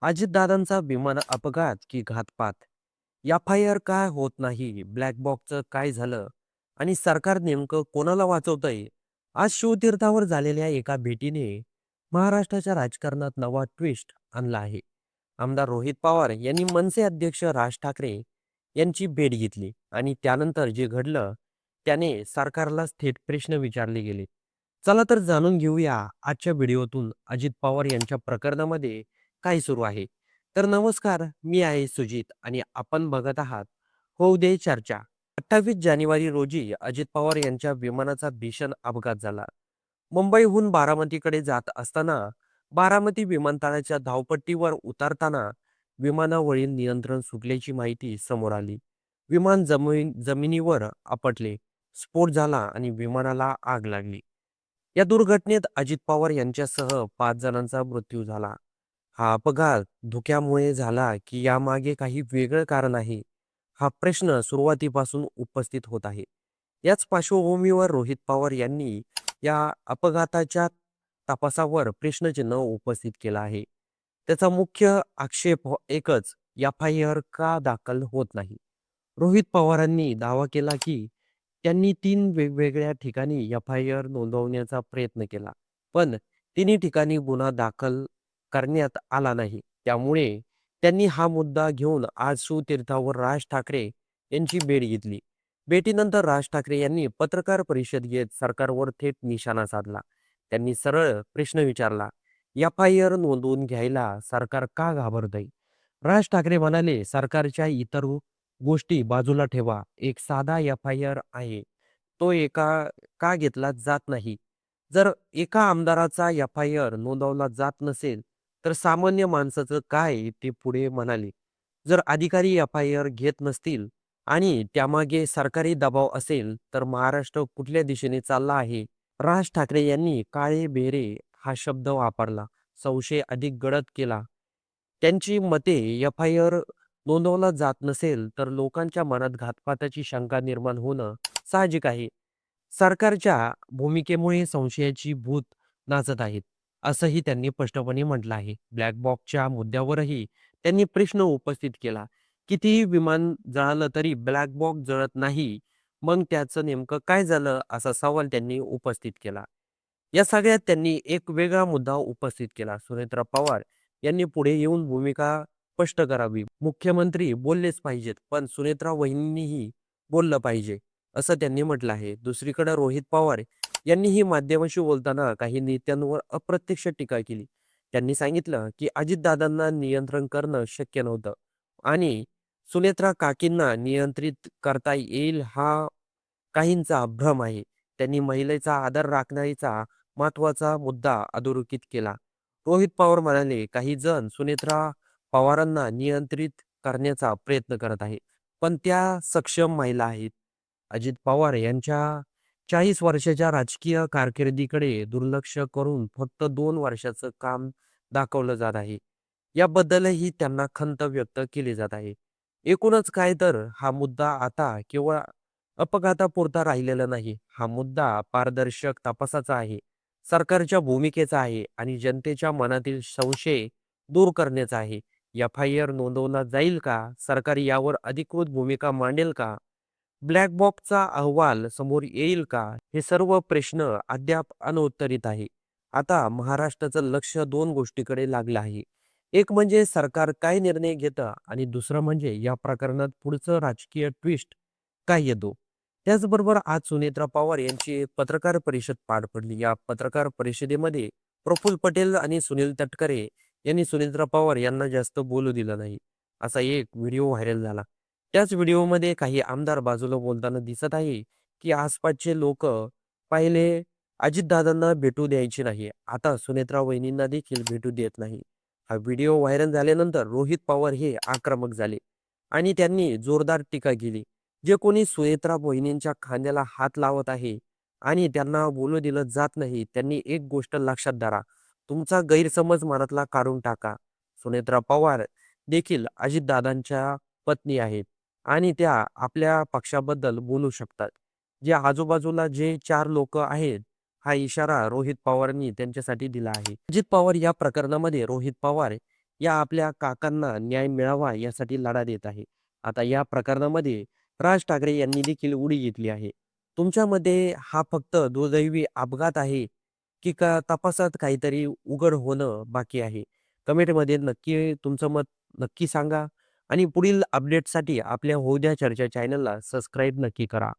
अजितदादांचा विमान अपघात की घातपात? एफ-आय-आर काय होत नाही? ब्लॅक बॉक्सचं काय झालं? आणि सरकार नेमकं कोणाला वाचवतंय? आज शिवतीर्थावर झालेल्या एका भेटीने महाराष्ट्राच्या राजकारणात नवा ट्विस्ट आणला आहे. आमदार रोहित पवार यांनी मनसे अध्यक्ष राज ठाकरे यांची भेट घेतली आणि त्यानंतर जे घडलं त्याने सरकारलाच थेट प्रश्न विचारले गेले. चला तर जाणून घेऊया आजच्या व्हिडिओतून अजित पवार यांच्या प्रकरणामध्ये काय सुरू आहे. तर नमस्कार, मी आहे सुजित आणि आपण बघत आहात होऊ दे चर्चा. 28 जानेवारी रोजी अजित पवार यांच्या विमानाचा भीषण अपघात झाला. मुंबईहून बारामतीकडे जात असताना बारामती विमानतळाच्या धावपट्टीवर उतरताना विमानावरील नियंत्रण सुटल्याची माहिती समोर आली. विमान जमिनीवर आपटले, स्फोट झाला आणि विमानाला आग लागली. या दुर्घटनेत अजित पवार यांच्यासह 5 जणांचा मृत्यू झाला. हा अपघात धुक्यामुळे झाला की यामागे काही वेगळं कारण आहे? हा प्रश्न सुरुवातीपासून उपस्थित होत आहे. याच पार्श्वभूमीवर रोहित पवार यांनी या अपघाताच्या तपासावर प्रश्नचिन्ह उपस्थित केला आहे. त्याचा मुख्य आक्षेप एकच, एफ-आय-आर का दाखल होत नाही? रोहित पवारांनी दावा केला की त्यांनी 3 वेगवेगळ्या ठिकाणी एफ-आय-आर नोंदवण्याचा प्रयत्न केला, पण तिन्ही ठिकाणी गुन्हा दाखल करण्यात आला नाही. त्यामुळे त्यांनी हा मुद्दा घेऊन आज शिवतीर्थावर राज ठाकरे यांची भेट घेतली. भेटीनंतर राज ठाकरे यांनी पत्रकार परिषद घेत सरकारवर थेट निशाणा साधला. त्यांनी सरळ प्रश्न विचारला, एफ-आय-आर नोंदवून घ्यायला सरकार का घाबरतंय? राज ठाकरे म्हणाले, सरकारच्या इतर गोष्टी बाजूला ठेवा. एक साधा एफ-आय-आर आहे, तो का घेतला जात नाही? जर एका आमदाराचा एफ-आय-आर नोंदवला जात नसेल, तर सामान्य माणसाचं काय? ते पुढे म्हणाले. जर अधिकारी एफ-आय-आर घेत नसतील आणि त्यामागे सरकारी दबाव असेल, तर महाराष्ट्र कुठल्या दिशेने चालला आहे? राज ठाकरे यांनी काळे-बेरे हा शब्द वापरला, संशय अधिक गडद केला. त्यांची मते, एफ-आय-आर नोंदवला जात नसेल, तर लोकांच्या मनात घातपाताची शंका निर्माण होणं साहजिक आहे. सरकारच्या भूमिकेमुळे संशयाची भूत नाचत आहेत, असंही त्यांनी स्पष्टपणे म्हटलं आहे. ब्लॅक बॉक्सच्या मुद्द्यावरही त्यांनी प्रश्न उपस्थित केला. कितीही विमान जळालं तरी ब्लॅक बॉक्स जळत नाही. मग त्याचं नेमकं काय झालं? असा सवाल त्यांनी उपस्थित केला. या सगळ्यात त्यांनी एक वेगळा मुद्दा उपस्थित केला. सुनेत्रा पवार यांनी पुढे येऊन भूमिका स्पष्ट करावी. मुख्यमंत्री बोललेच पाहिजेत, पण सुनेत्रा वहिनींनीही बोललं पाहिजे, असं त्यांनी म्हटलं आहे. दुसरीकडे रोहित पवार यांनीही माध्यमांशी बोलताना काही नेत्यांवर अप्रत्यक्ष टीका केली. त्यांनी सांगितलं की अजितदादांना नियंत्रण करणं शक्य नव्हतं आणि सुनेत्रा काकींना नियंत्रित करता येईल हा काहींचा भ्रम आहे. त्यांनी महिलेचा आदर राखण्याचा महत्त्वाचा मुद्दा अधोरेखित केला. रोहित पवार म्हणाले, काही जण सुनेत्रा पवारांना नियंत्रित करण्याचा प्रयत्न करत आहे, पण त्या सक्षम महिला आहेत. अजित पवार यांच्या 40 वर्षाच्या राजकीय कारकिर्दीकडे दुर्लक्ष करून फक्त 2 वर्षाचं काम दाखवलं जात आहे. याबद्दलही त्यांना खंत व्यक्त केली जात आहे. एकूणच काय तर हा मुद्दा आता केवळ अपघातापुरता राहिलेला नाही. हा मुद्दा पारदर्शक तपासाचा आहे, सरकारच्या भूमिकेचा आहे आणि जनतेच्या मनातील संशय दूर करण्याचा आहे. एफ-आय-आर नोंदवला जाईल का? सरकार यावर अधिकृत भूमिका मांडेल का? ब्लॅक बॉक्सचा अहवाल समोर येईल का? हे सर्व प्रश्न अद्याप अनुत्तरित आहे. आता महाराष्ट्राचं लक्ष 2 गोष्टीकडे लागलं आहे. एक म्हणजे सरकार काय निर्णय घेतं आणि दुसरं म्हणजे या प्रकरणात पुढचं राजकीय ट्विस्ट काय येतो. त्याचबरोबर आज सुनेत्रा पवार यांची एक पत्रकार परिषद पार पडली. या पत्रकार परिषदेमध्ये प्रफुल्ल पटेल आणि सुनील तटकरे यांनी सुनेत्रा पवार यांना जास्त बोलू दिलं नाही. असा एक व्हिडिओ व्हायरल झाला. त्याच व्हिडिओमध्ये काही आमदार बाजूला बोलताना दिसत आहे, की आसपासचे लोक पहिले अजितदादांना भेटू द्यायचे नाही. आता सुनेत्रा वहिनींना देखील भेटू देत नाही. हा व्हिडिओ व्हायरल झाल्यानंतर रोहित पवार हे आक्रमक झाले आणि त्यांनी जोरदार टीका केली. जे कोणी सुनेत्रा वहिनींच्या खांद्याला हात लावत आहे आणि त्यांना बोलू दिलं जात नाही, त्यांनी एक गोष्ट लक्षात धरा. तुमचा गैरसमज मनातला काढून टाका. सुनेत्रा पवार देखील अजितदादांच्या पत्नी आहेत आणि त्या आपल्या पक्षाबद्दल बोलू शकतात. जे आजूबाजूला जे 4 लोक आहेत, हा इशारा रोहित पवारांनी त्यांच्यासाठी दिला आहे. अजित पवार या प्रकरणामध्ये रोहित पवार या आपल्या काकांना न्याय मिळावा यासाठी लढा देत आहे. आता या प्रकरणामध्ये राज ठाकरे यांनी देखील उडी घेतली आहे. तुमच्या मते हा फक्त दुर्दैवी अपघात आहे, की का तपासात काहीतरी उघड होणं बाकी आहे? कमेंटमध्ये नक्की तुमचं मत नक्की सांगा आणि पुढील अपडेटसाठी आपल्या होऊ द्या चर्चा चॅनलला सबस्क्राईब नक्की करा.